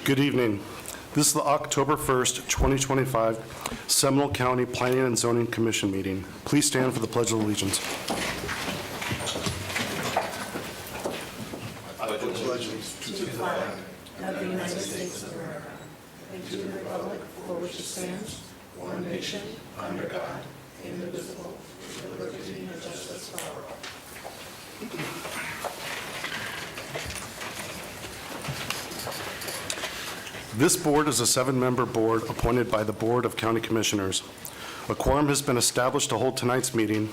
Good evening. This is the October 1st, 2025 Seminole County Planning and Zoning Commission meeting. Please stand for the Pledge of Allegiance. I pledge allegiance to the flag of the United States of America and to the republic for which it stands, one nation, under God, indivisible, with liberty and justice for all. This board is a 7-member board appointed by the Board of County Commissioners. A quorum has been established to hold tonight's meeting.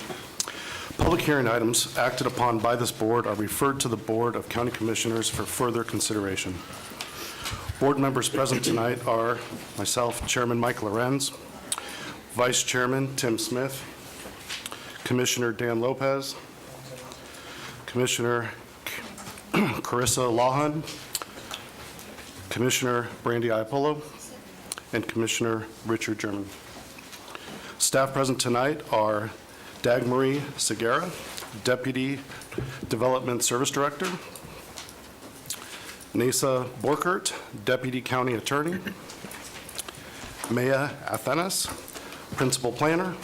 Public hearing items acted upon by this board are referred to the Board of County Commissioners for further consideration. Board members present tonight are myself, Chairman Mike Lorenz, Vice Chairman Tim Smith, Commissioner Dan Lopez, Commissioner Carissa Lawhon, Commissioner Brandy Iapolo, and Commissioner Richard German. Staff present tonight are Dagmarie Segura, Deputy Development Service Director, Nasa Borkert, Deputy County Attorney, Maya Athenas, Principal Planner,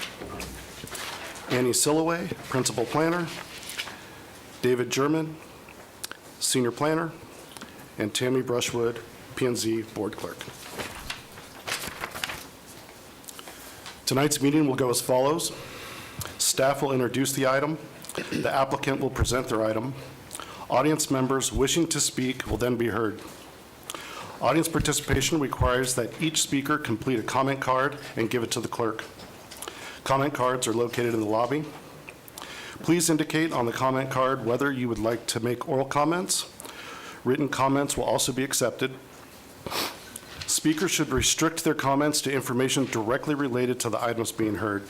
Annie Silloway, Principal Planner, David German, Senior Planner, and Tammy Brushwood, P&Z Board Clerk. Tonight's meeting will go as follows. Staff will introduce the item. The applicant will present their item. Audience members wishing to speak will then be heard. Audience participation requires that each speaker complete a comment card and give it to the clerk. Comment cards are located in the lobby. Please indicate on the comment card whether you would like to make oral comments. Written comments will also be accepted. Speakers should restrict their comments to information directly related to the items being heard.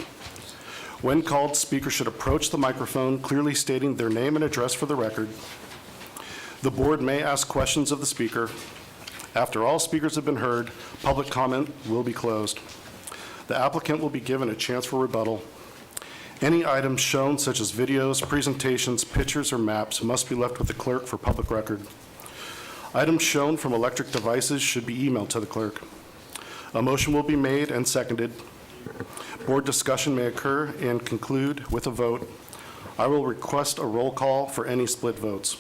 When called, speakers should approach the microphone, clearly stating their name and address for the record. The board may ask questions of the speaker. After all speakers have been heard, public comment will be closed. The applicant will be given a chance for rebuttal. Any items shown, such as videos, presentations, pictures, or maps, must be left with the clerk for public record. Items shown from electric devices should be emailed to the clerk. A motion will be made and seconded. Board discussion may occur and conclude with a vote. I will request a roll call for any split votes.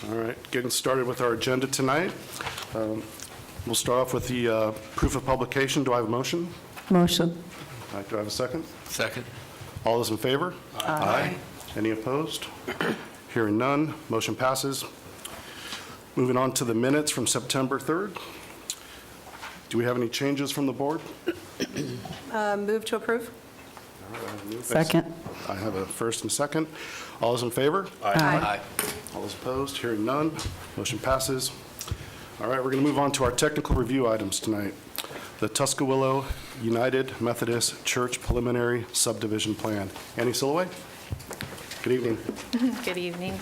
All right, getting started with our agenda tonight. We'll start off with the proof of publication. Do I have a motion? Motion. All right, do I have a second? Second. All those in favor? Aye. Any opposed? Hearing none, motion passes. Moving on to the minutes from September 3rd. Do we have any changes from the board? Move to approve? Second. I have a first and second. All those in favor? Aye. All those opposed? Hearing none, motion passes. All right, we're going to move on to our technical review items tonight. The Tuscaloosa United Methodist Church Preliminary Subdivision Plan. Annie Silloway? Good evening. Good evening.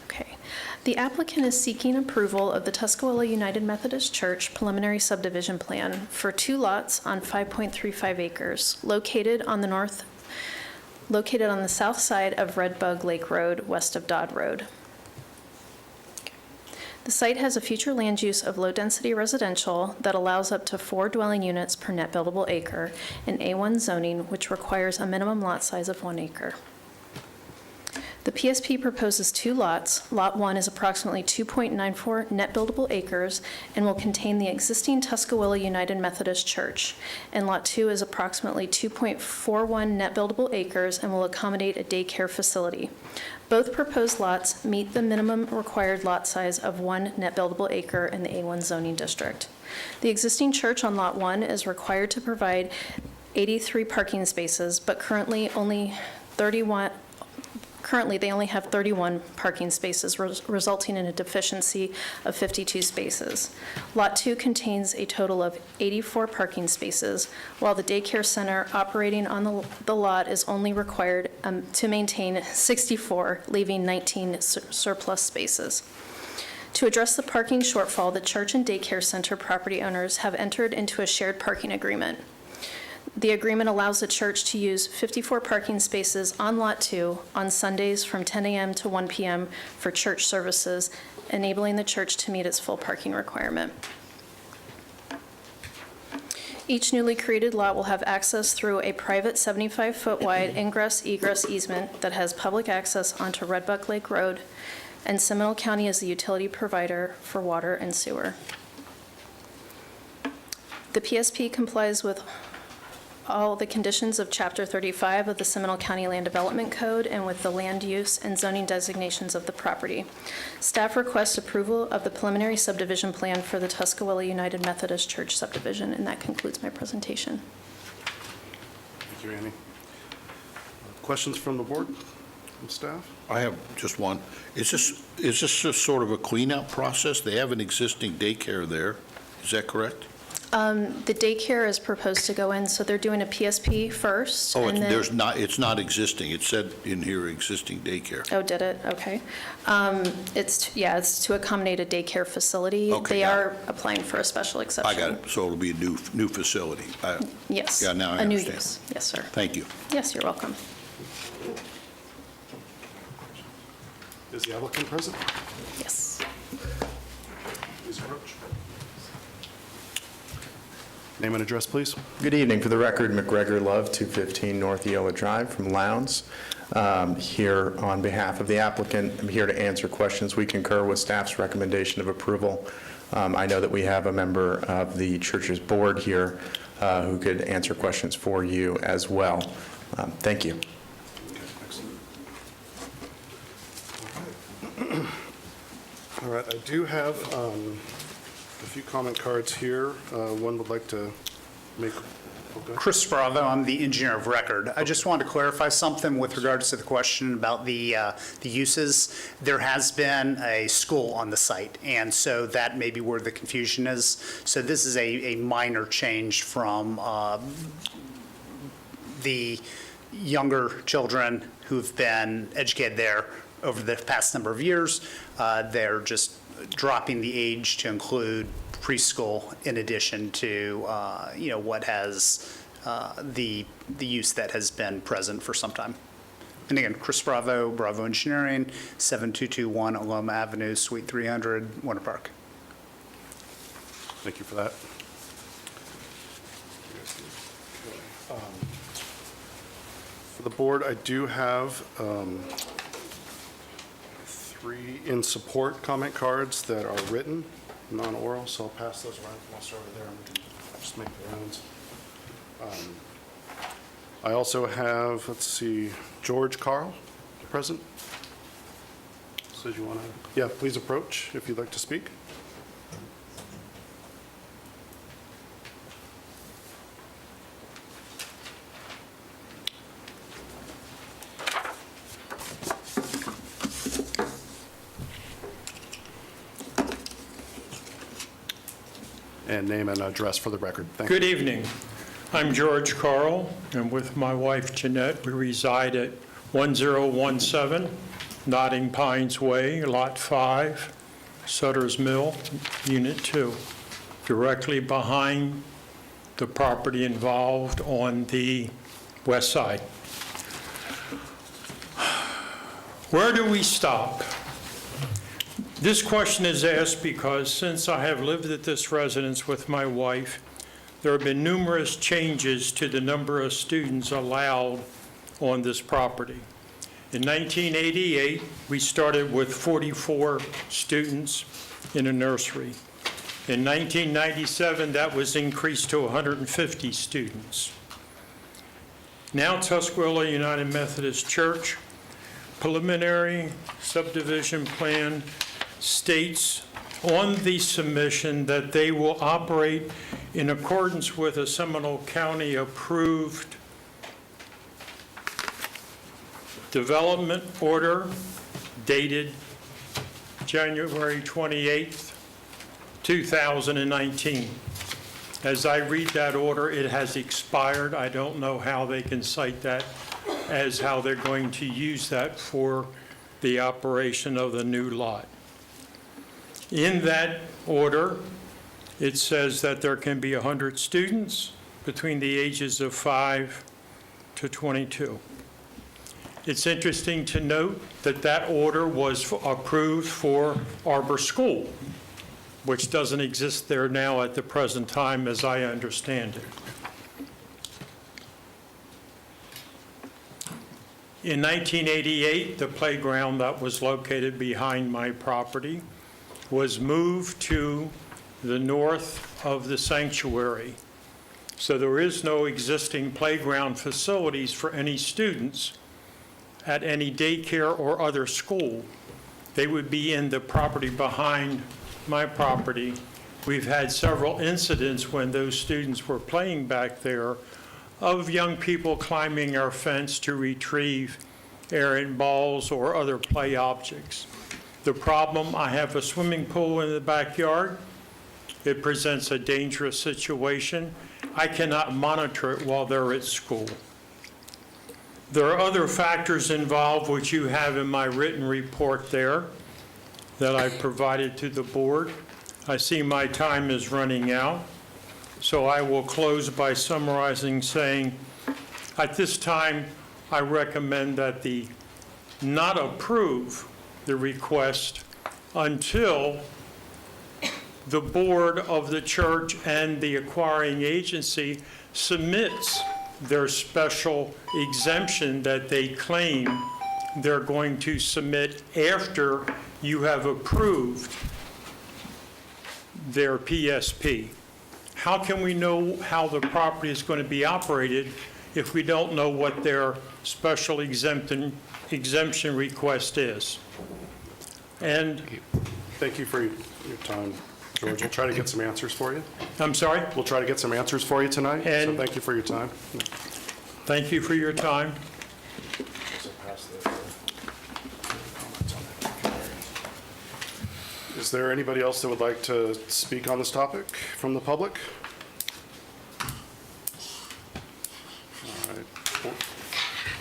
Okay. The applicant is seeking approval of the Tuscaloosa United Methodist Church preliminary subdivision plan for 2 lots on 5.35 acres located on the south side of Red Bug Lake Road, west of Dodd Road. The site has a future land use of low-density residential that allows up to 4 dwelling units per net buildable acre in A1 zoning, which requires a minimum lot size of 1 acre. The PSP proposes 2 lots. Lot 1 is approximately 2.94 net buildable acres and will contain the existing Tuscaloosa United Methodist Church. And Lot 2 is approximately 2.41 net buildable acres and will accommodate a daycare facility. Both proposed lots meet the minimum required lot size of 1 net buildable acre in the A1 zoning district. The existing church on Lot 1 is required to provide 83 parking spaces, but currently they only have 31 parking spaces, resulting in a deficiency of 52 spaces. Lot 2 contains a total of 84 parking spaces, while the daycare center operating on the lot is only required to maintain 64, leaving 19 surplus spaces. To address the parking shortfall, the church and daycare center property owners have entered into a shared parking agreement. The agreement allows the church to use 54 parking spaces on Lot 2 on Sundays from 10 a.m. to 1 p.m. for church services, enabling the church to meet its full parking requirement. Each newly created lot will have access through a private 75-foot wide ingress-egress easement that has public access onto Red Buck Lake Road, and Seminole County is the utility provider for water and sewer. The PSP complies with all the conditions of Chapter 35 of the Seminole County Land Development Code and with the land use and zoning designations of the property. Staff requests approval of the preliminary subdivision plan for the Tuscaloosa United Methodist Church subdivision, and that concludes my presentation. Thank you, Annie. Questions from the board, from staff? I have just one. Is this just sort of a cleanup process? They have an existing daycare there. Is that correct? The daycare is proposed to go in, so they're doing a PSP first. Oh, and then- it's not existing. It said in here existing daycare. Oh, did it? Okay. It's to accommodate a daycare facility. Okay, They got are applying for a special exception. I got it. So it'll be a new facility. Yes. Yeah, now I A new understand. use. Yes, sir. Thank you. Yes, you're welcome. Is the applicant present? Yes. Please approach. Name and address, please. Good evening. For the record, McGregor Love, 215 North Eola Drive from Lowndes. Here on behalf of the applicant, I'm here to answer questions. We concur with staff's recommendation of approval. I know that we have a member of the church's board here who could answer questions for you as well. Thank you. Okay, excellent. All right, I do have a few comment cards here. One would like to make, okay. Chris Bravo, I'm the engineer of record. I just wanted to clarify something with regards to the question about the uses. There has been a school on the site, and so that may be where the confusion is. So this is a minor change from the younger children who've been educated there over the past number of years. They're just dropping the age to include preschool in addition to, what has the use that has been present for some time. And again, Chris Bravo, Bravo Engineering, 7221 Aloma Avenue, Suite 300, Winter Park. Thank you for that. For the board, I do have 3 in support comment cards that are written, non-oral, so I'll pass those around. I'll start over there and we can just make the rounds. I also have, let's see, George Carl, present. So do you want to, yeah, please approach if you'd like to speak. And name and address for the record. Thank you. Good evening. I'm George Carl, and with my wife Jeanette, we reside at 1017 Notting Pines Way, Lot 5, Sutter's Mill, Unit 2, directly behind the property involved on the west side. Where do we stop? This question is asked because since I have lived at this residence with my wife, there have been numerous changes to the number of students allowed on this property. In 1988, we started with 44 students in a nursery. In 1997, that was increased to 150 students. Now Tuscaloosa United Methodist Church preliminary subdivision plan states on the submission that they will operate in accordance with a Seminole County approved development order dated January 28th, 2019. As I read that order, it has expired. I don't know how they can cite that as how they're going to use that for the operation of the new lot. In that order, it says that there can be 100 students, between the ages of 5 to 22. It's interesting to note that that order was approved for Arbor School, which doesn't exist there now at the present time, as I understand it. In 1988, the playground that was located behind my property was moved to the north of the sanctuary. So there is no existing playground facilities for any students at any daycare or other school. They would be in the property behind my property. We've had several incidents when those students were playing back there of young people climbing our fence to retrieve errant balls or other play objects. The problem, I have a swimming pool in the backyard. It presents a dangerous situation. I cannot monitor it while they're at school. There are other factors involved, which you have in my written report there that I provided to the board. I see my time is running out, so I will close by summarizing, saying, at this time, I recommend that the not approve the request until the board of the church and the acquiring agency submits their special exemption that they claim they're going to submit after you have approved their PSP. How can we know how the property is going to be operated if we don't know what their special exemption request is? And, Thank you for your time, George. We'll try to get some answers for you. I'm sorry? We'll try to get some answers for you tonight, so And- thank you for your time. Thank you for your time. Is there anybody else that would like to speak on this topic from the public? All right.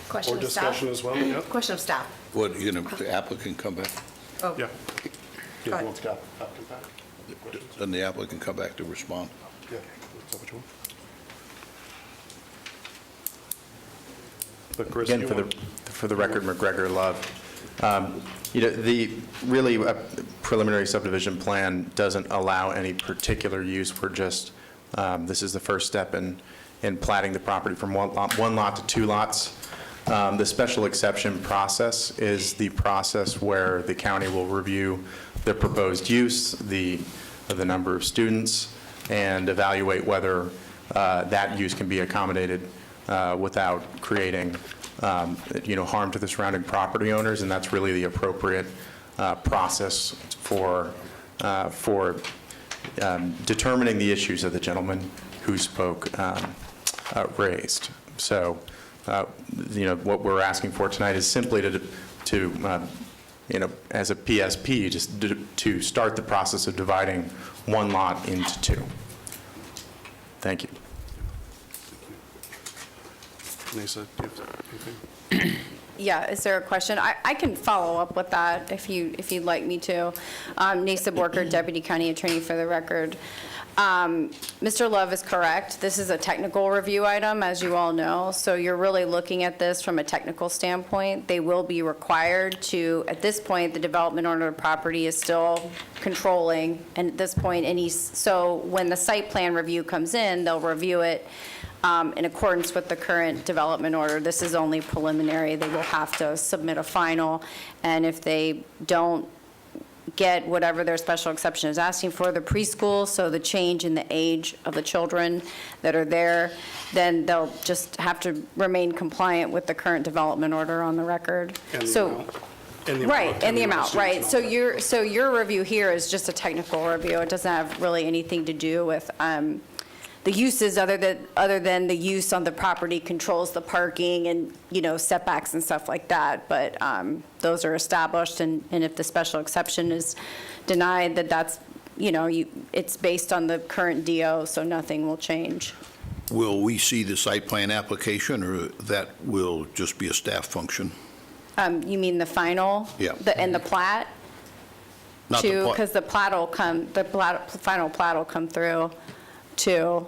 Question Or of staff? discussion as well? Yep. Question of staff. What, you know, the applicant come back? Oh, Yeah. Go Yeah, ahead. wants to applicant back? Doesn't the applicant come back to respond? Yeah. Is that what you want? But Chris, Again, you want- for the record, McGregor Love. The really preliminary subdivision plan doesn't allow any particular use. We're just, this is the first step in platting the property from one lot to two lots. The special exception process is the process where the county will review the proposed use, the number of students, and evaluate whether that use can be accommodated without creating, harm to the surrounding property owners, and that's really the appropriate process for determining the issues that the gentleman who spoke raised. So, what we're asking for tonight is simply to as a PSP, just to start the process of dividing one lot into two. Thank you. Nisa, do you have anything? Yeah, is there a question? I can follow up with that if you'd like me to. Nisa Borker, Deputy County Attorney for the record. Mr. Love is correct. This is a technical review item, as you all know, so you're really looking at this from a technical standpoint. They will be required to, at this point, the development owner of the property is still controlling, and at this point, so when the site plan review comes in, they'll review it in accordance with the current development order. This is only preliminary. They will have to submit a final, and if they don't get whatever their special exception is asking for, the preschool, so the change in the age of the children that are there, then they'll just have to remain compliant with the current development order on the record. And the So, amount. And the right, amount, and the of amount, students right. and So all that. your review here is just a technical review. It doesn't have really anything to do with the uses other than the use on the property controls the parking and, setbacks and stuff like that. But those are established, and if the special exception is denied, that's, it's based on the current DO, so nothing will change. Will we see the site plan application, or that will just be a staff function? You mean the final? Yeah. And the plat? Not the Too, plat. because the final plat will come through, too.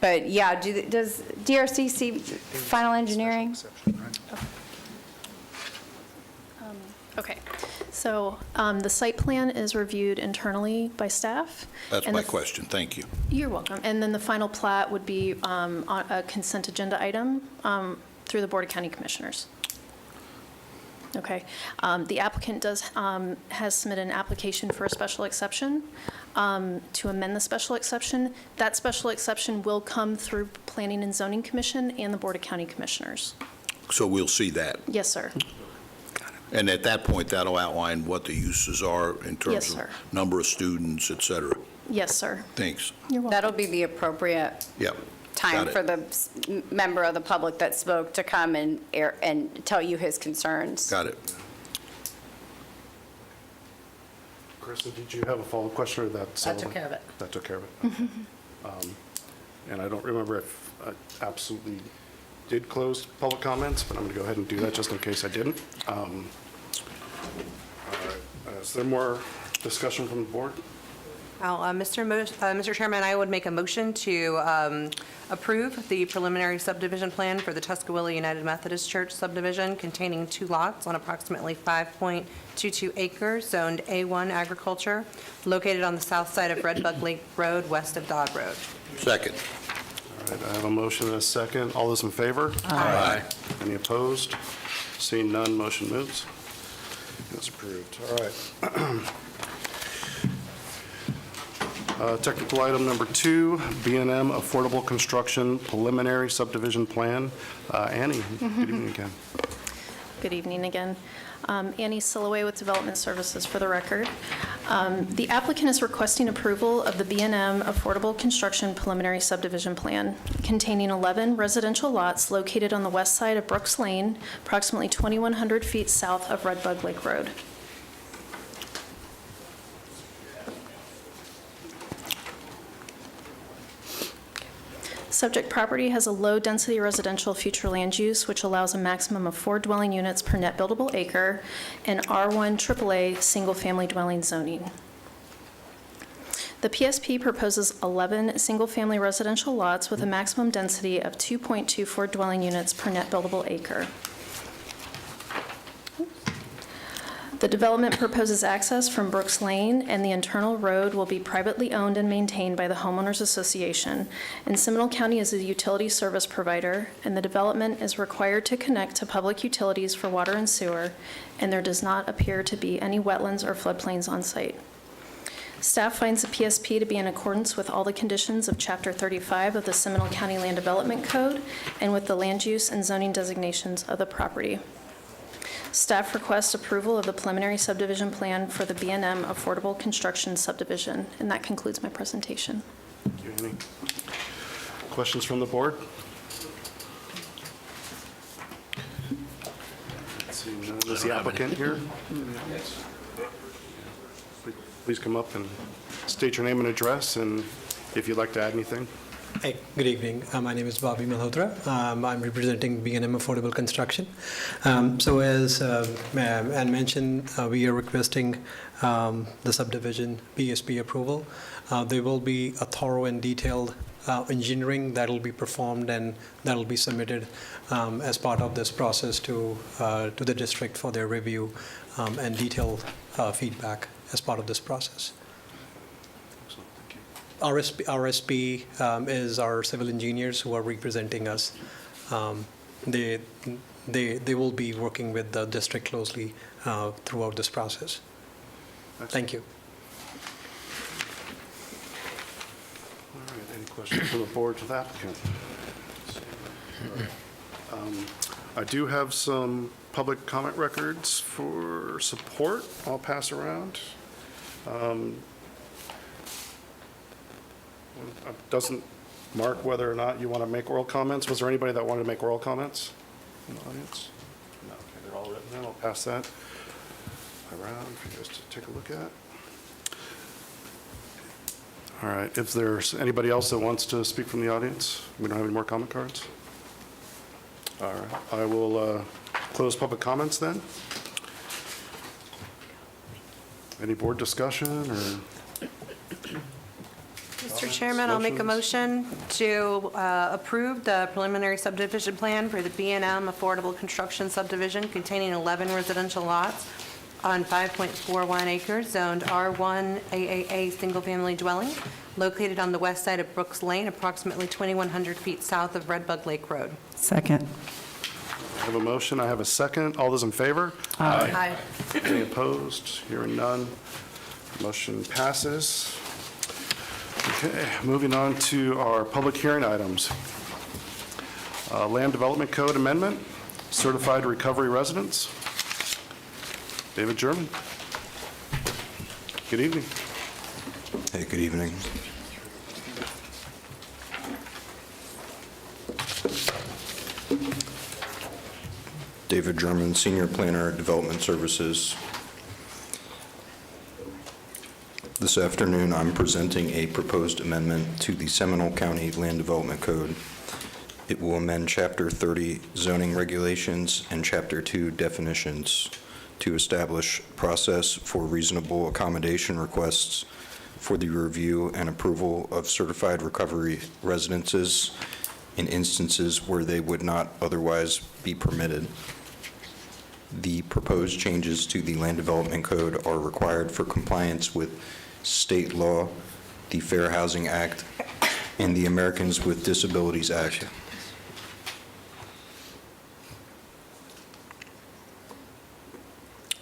But yeah, does DRC see final engineering? Okay, so the site plan is reviewed internally by staff. That's and my the- question, thank you. You're welcome. And then the final plat would be on a consent agenda item through the Board of County Commissioners. Okay. The applicant has submitted an application for a special exception to amend the special exception. That special exception will come through Planning and Zoning Commission and the Board of County Commissioners. So we'll see that. Yes, sir. And at that point, that'll outline what the uses are in terms Yes, of sir. number of students, et cetera. Yes, sir. Thanks. You're welcome. That'll be the appropriate Yep. time Got it. for the member of the public that spoke to come and tell you his concerns. Got it. Krista, did you have a follow-up question, or that's? I took care of it. That took care of it? Okay. And I don't remember if I absolutely did close public comments, but I'm going to go ahead and do that just in case I didn't. All right. Is there more discussion from the board? Mr. Chairman, I would make a motion to approve the preliminary subdivision plan for the Tuscaloosa United Methodist Church subdivision containing 2 lots on approximately 5.22 acres, zoned A1 agriculture, located on the south side of Red Bug Lake Road, west of Dodd Road. Second. All right, I have a motion and a second. All those in favor? Aye. Any opposed? Seeing none, motion moves. That's approved. All right. Technical item number 2, B&M Affordable Construction Preliminary Subdivision Plan. Annie, good evening again. Good evening again. Annie Silloway with Development Services for the record. The applicant is requesting approval of the B&M Affordable Construction Preliminary Subdivision Plan containing 11 residential lots located on the west side of Brooks Lane, approximately 2,100 feet south of Red Bug Lake Road. Subject property has a low-density residential future land use, which allows a maximum of 4 dwelling units per net buildable acre and R1 AAA single-family dwelling zoning. The PSP proposes 11 single-family residential lots with a maximum density of 2.24 dwelling units per net buildable acre. The development proposes access from Brooks Lane, and the internal road will be privately owned and maintained by the Homeowners Association. And Seminole County is a utility service provider, and the development is required to connect to public utilities for water and sewer, and there does not appear to be any wetlands or floodplains on site. Staff finds the PSP to be in accordance with all the conditions of Chapter 35 of the Seminole County Land Development Code and with the land use and zoning designations of the property. Staff requests approval of the preliminary subdivision plan for the B&M Affordable Construction Subdivision, and that concludes my presentation. Thank you, Annie. Questions from the board? Let's see, is the applicant here? Please come up and state your name and address, and if you'd like to add anything. Hey, good evening. My name is Bobby Malhotra. I'm representing B&M Affordable Construction. So as Ann mentioned, we are requesting the subdivision PSP approval. There will be a thorough and detailed engineering that will be performed and that will be submitted as part of this process to the district for their review and detailed feedback as part of this process. RSP is our civil engineers who are representing us. They will be working with the district closely throughout this process. Thank you. All right, any questions from the board to the applicant? I do have some public comment records for support I'll pass around. Doesn't mark whether or not you want to make oral comments. Was there anybody that wanted to make oral comments in the audience? No, okay, they're all written in. I'll pass that around for you guys to take a look at. All right, if there's anybody else that wants to speak from the audience, we don't have any more comment cards. All right, I will close public comments then. Any board discussion or? Mr. Chairman, I'll make a motion to approve the preliminary subdivision plan for the B&M Affordable Construction Subdivision containing 11 residential lots on 5.41 acres, zoned R1 AAA Single Family Dwelling, located on the west side of Brooks Lane, approximately 2,100 feet south of Redbug Lake Road. Second. I have a motion, I have a second. All those in favor? Aye. Any opposed? Hearing none. Motion passes. Okay, moving on to our public hearing items. Land Development Code Amendment, Certified Recovery Residents. David German. Good evening. Hey, good evening. David German, Senior Planner, Development Services. This afternoon, I'm presenting a proposed amendment to the Seminole County Land Development Code. It will amend Chapter 30 zoning regulations and Chapter 2 definitions to establish process for reasonable accommodation requests for the review and approval of certified recovery residences in instances where they would not otherwise be permitted. The proposed changes to the Land Development Code are required for compliance with state law, the Fair Housing Act, and the Americans with Disabilities Act.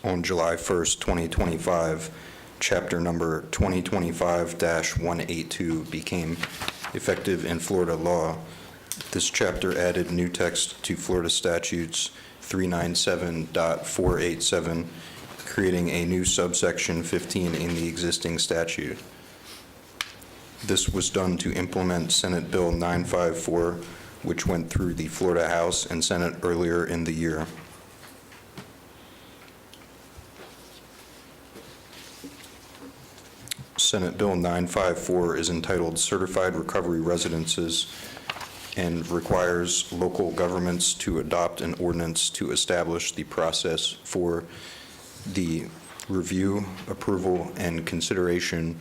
On July 1st, 2025, chapter number 2025-182 became effective in Florida law. This chapter added new text to Florida statutes 397.487, creating a new subsection 15 in the existing statute. This was done to implement Senate Bill 954, which went through the Florida House and Senate earlier in the year. Senate Bill 954 is entitled Certified Recovery Residences and requires local governments to adopt an ordinance to establish the process for the review, approval, and consideration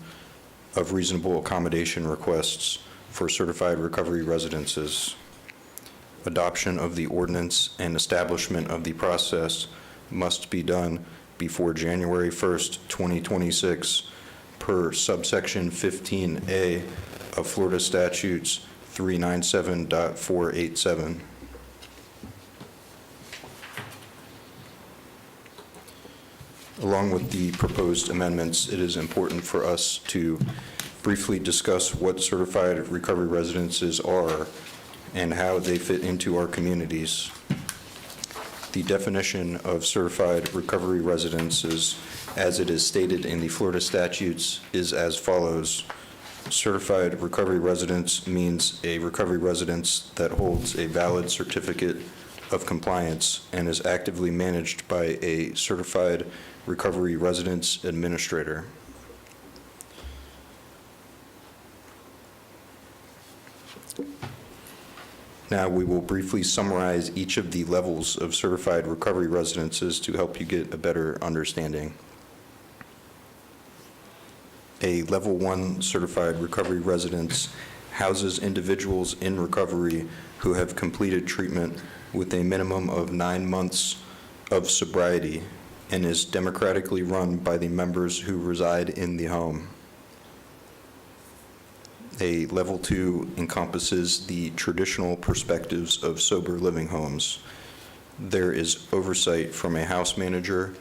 of reasonable accommodation requests for certified recovery residences. Adoption of the ordinance and establishment of the process must be done before January 1st, 2026, per subsection 15A of Florida statutes 397.487. Along with the proposed amendments, it is important for us to briefly discuss what certified recovery residences are and how they fit into our communities. The definition of certified recovery residences, as it is stated in the Florida statutes, is as follows. Certified recovery residence means a recovery residence that holds a valid certificate of compliance and is actively managed by a certified recovery residence administrator. Now, we will briefly summarize each of the levels of certified recovery residences to help you get a better understanding. A Level 1 certified recovery residence houses individuals in recovery who have completed treatment with a minimum of 9 months of sobriety and is democratically run by the members who reside in the home. A Level 2 encompasses the traditional perspectives of sober living homes. There is oversight from a house manager,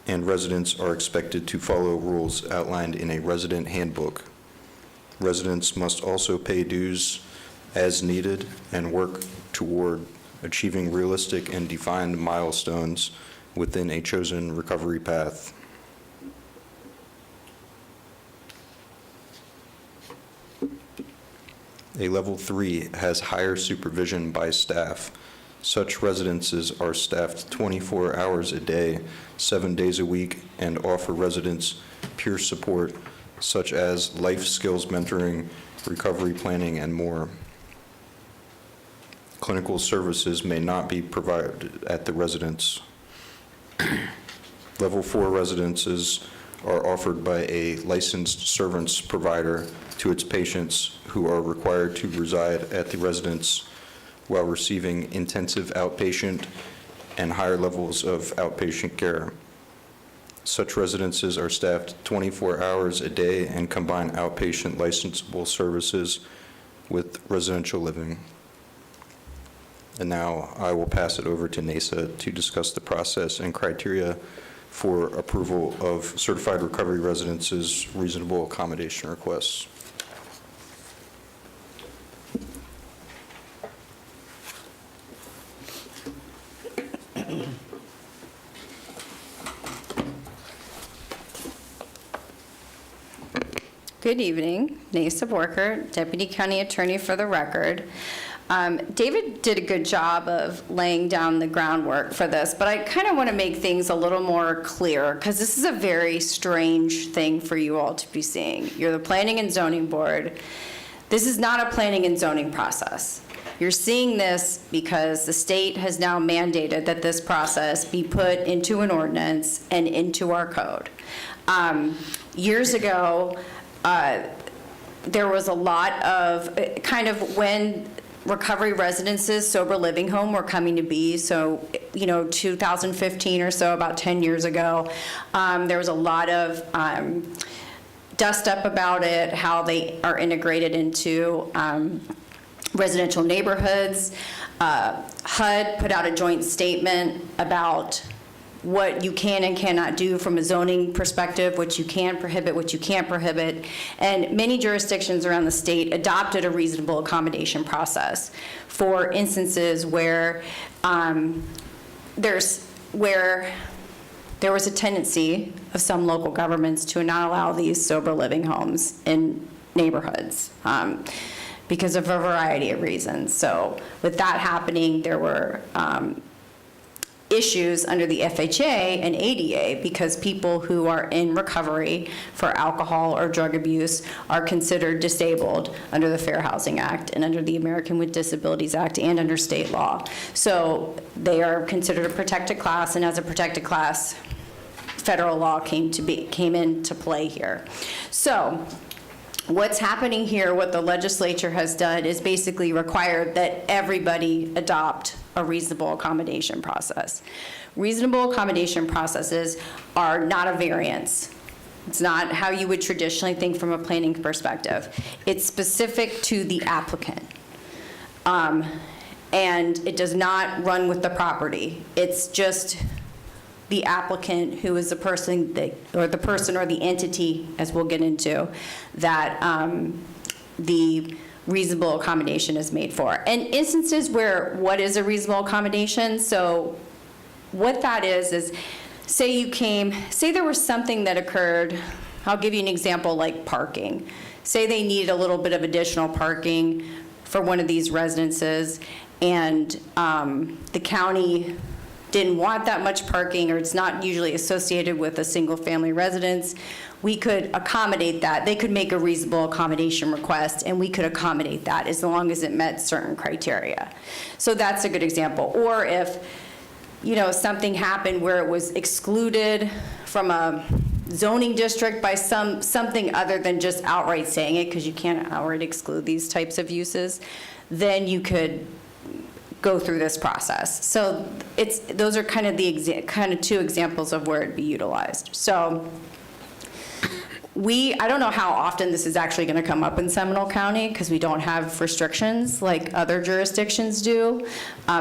and residents are expected to follow rules outlined in a resident handbook. Residents must also pay dues as needed and work toward achieving realistic and defined milestones within a chosen recovery path. A Level 3 has higher supervision by staff. Such residences are staffed 24 hours a day, 7 days a week, and offer residents peer support such as life skills mentoring, recovery planning, and more. Clinical services may not be provided at the residence. Level 4 residences are offered by a licensed servants provider to its patients who are required to reside at the residence while receiving intensive outpatient and higher levels of outpatient care. Such residences are staffed 24 hours a day and combine outpatient licensable services with residential living. And now I will pass it over to NASA to discuss the process and criteria for approval of certified recovery residences' reasonable accommodation requests. Good evening, Nasa Borker, Deputy County Attorney for the record. David did a good job of laying down the groundwork for this, but I kind of want to make things a little more clear because this is a very strange thing for you all to be seeing. You're the Planning and Zoning Board. This is not a planning and zoning process. You're seeing this because the state has now mandated that this process be put into an ordinance and into our code. Years ago, there was a lot of, kind of when recovery residences, sober living home were coming to be, so, 2015 or so, about 10 years ago, there was a lot of dust up about it, how they are integrated into residential neighborhoods. HUD put out a joint statement about what you can and cannot do from a zoning perspective, what you can prohibit, what you can't prohibit. And many jurisdictions around the state adopted a reasonable accommodation process for instances where there was a tendency of some local governments to not allow these sober living homes in neighborhoods because of a variety of reasons. So with that happening, there were issues under the FHA and ADA because people who are in recovery for alcohol or drug abuse are considered disabled under the Fair Housing Act and under the American with Disabilities Act and under state law. So they are considered a protected class, and as a protected class, federal law came into play here. So what's happening here, what the legislature has done is basically required that everybody adopt a reasonable accommodation process. Reasonable accommodation processes are not a variance. It's not how you would traditionally think from a planning perspective. It's specific to the applicant. And it does not run with the property. It's just the applicant who is the person or the entity, as we'll get into, that the reasonable accommodation is made for. And instances where what is a reasonable accommodation, so what that is say there was something that occurred, I'll give you an example like parking. Say they needed a little bit of additional parking for one of these residences, and the county didn't want that much parking, or it's not usually associated with a single family residence. We could accommodate that. They could make a reasonable accommodation request, and we could accommodate that as long as it met certain criteria. So that's a good example. Or if, something happened where it was excluded from a zoning district by something other than just outright saying it, because you can't outright exclude these types of uses, then you could go through this process. So those are kind of two examples of where it'd be utilized. So I don't know how often this is actually going to come up in Seminole County because we don't have restrictions like other jurisdictions do.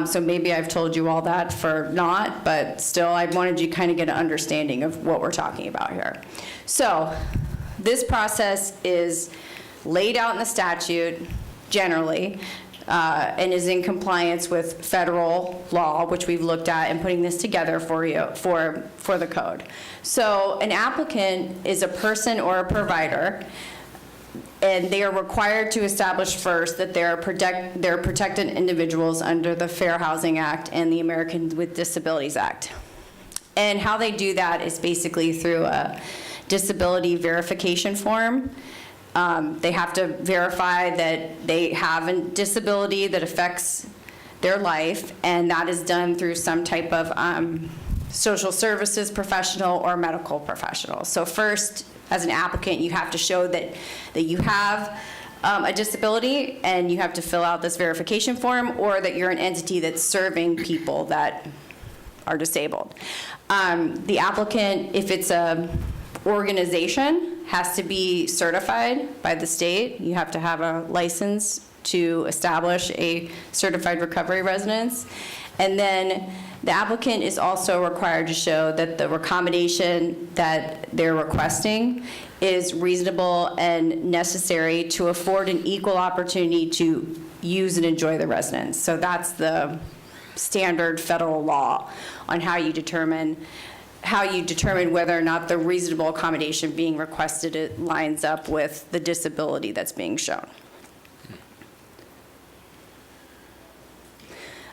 So maybe I've told you all that for naught, but still I wanted you to kind of get an understanding of what we're talking about here. So this process is laid out in the statute generally, and is in compliance with federal law, which we've looked at and putting this together for you for the code. So an applicant is a person or a provider, and they are required to establish first that they're protected individuals under the Fair Housing Act and the Americans with Disabilities Act. And how they do that is basically through a disability verification form. They have to verify that they have a disability that affects their life, and that is done through some type of social services professional or medical professional. So first, as an applicant, you have to show that you have a disability, and you have to fill out this verification form, or that you're an entity that's serving people that are disabled. The applicant, if it's a organization, has to be certified by the state. You have to have a license to establish a certified recovery residence. And then the applicant is also required to show that the accommodation that they're requesting is reasonable and necessary to afford an equal opportunity to use and enjoy the residence. So that's the standard federal law on how you determine whether or not the reasonable accommodation being requested lines up with the disability that's being shown.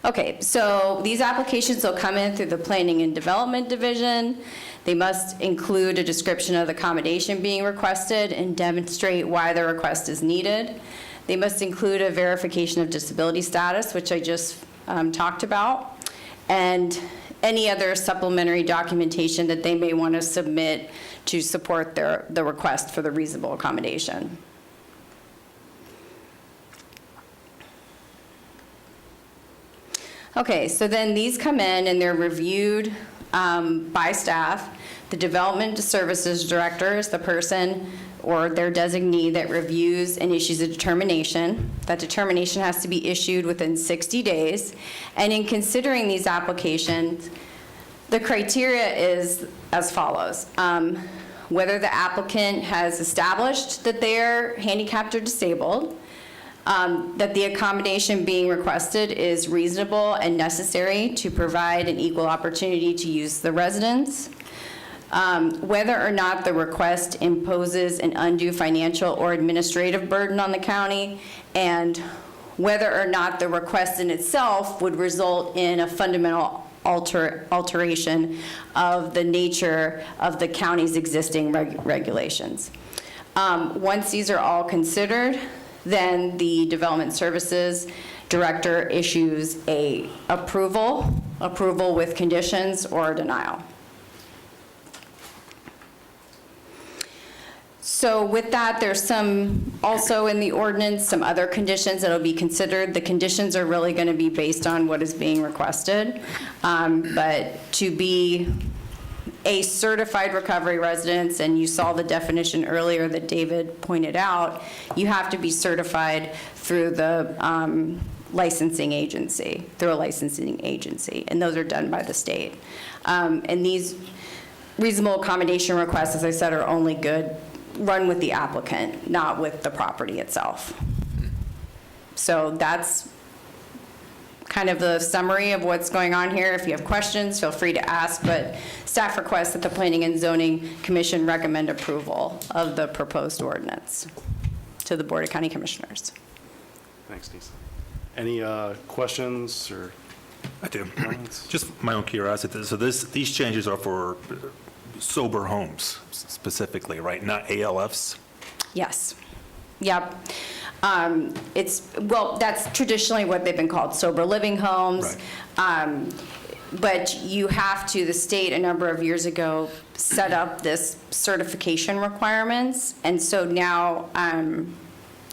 Okay, so these applications will come in through the Planning and Development Division. They must include a description of the accommodation being requested and demonstrate why the request is needed. They must include a verification of disability status, which I just talked about, and any other supplementary documentation that they may want to submit to support the request for the reasonable accommodation. Okay, so then these come in and they're reviewed by staff. The Development Services Director is the person or their designee that reviews and issues a determination. That determination has to be issued within 60 days. And in considering these applications, the criteria is as follows. Whether the applicant has established that they are handicapped or disabled, that the accommodation being requested is reasonable and necessary to provide an equal opportunity to use the residence, whether or not the request imposes an undue financial or administrative burden on the county, and whether or not the request in itself would result in a fundamental alteration of the nature of the county's existing regulations. Once these are all considered, then the Development Services Director issues a approval with conditions or a denial. So with that, there's also in the ordinance, some other conditions that will be considered. The conditions are really going to be based on what is being requested. But to be a certified recovery residence, and you saw the definition earlier that David pointed out, you have to be certified through the licensing agency, and those are done by the state. And these reasonable accommodation requests, as I said, are only good run with the applicant, not with the property itself. So that's kind of the summary of what's going on here. If you have questions, feel free to ask, but staff requests that the Planning and Zoning Commission recommend approval of the proposed ordinance to the Board of County Commissioners. Thanks, Nisa. Any questions or? I do. comments? Just my own curiosity. So these changes are for sober homes specifically, right? Not ALFs? Yes. Yep. That's traditionally what they've been called, sober living homes. Right. But you have to, the state a number of years ago set up this certification requirements. And so now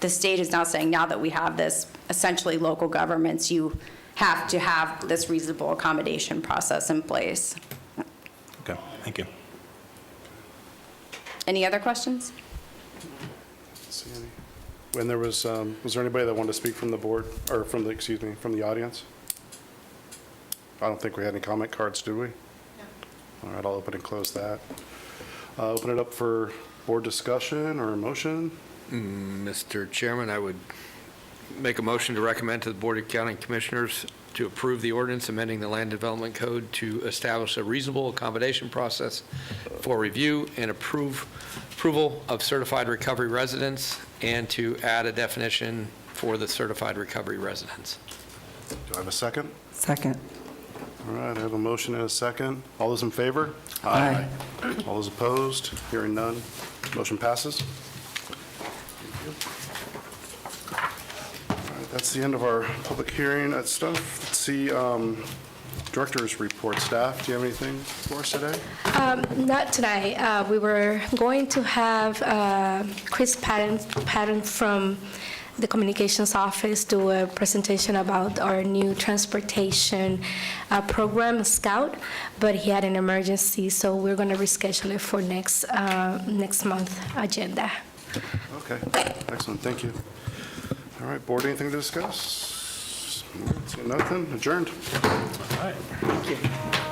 the state is now saying, now that we have this, essentially local governments, you have to have this reasonable accommodation process in place. Okay, thank you. Any other questions? See any? When there was there anybody that wanted to speak from the board, or from the audience? I don't think we had any comment cards, did we? No. All right, I'll open and close that. Open it up for board discussion or a motion. Mr. Chairman, I would make a motion to recommend to the Board of County Commissioners to approve the ordinance amending the Land Development Code to establish a reasonable accommodation process for review and approval of certified recovery residents, and to add a definition for the certified recovery residents. Do I have a second? Second. All right, I have a motion and a second. All those in favor? Aye. All those opposed? Hearing none. Motion passes. All right, that's the end of our public hearing. Let's see, Director's report. Staff, do you have anything for us today? Not tonight. We were going to have Chris Patton from the Communications Office do a presentation about our new transportation program, Scout, but he had an emergency, so we're going to reschedule it for next month agenda. Okay, excellent, thank you. All right, board, anything to discuss? See nothing, adjourned. All right.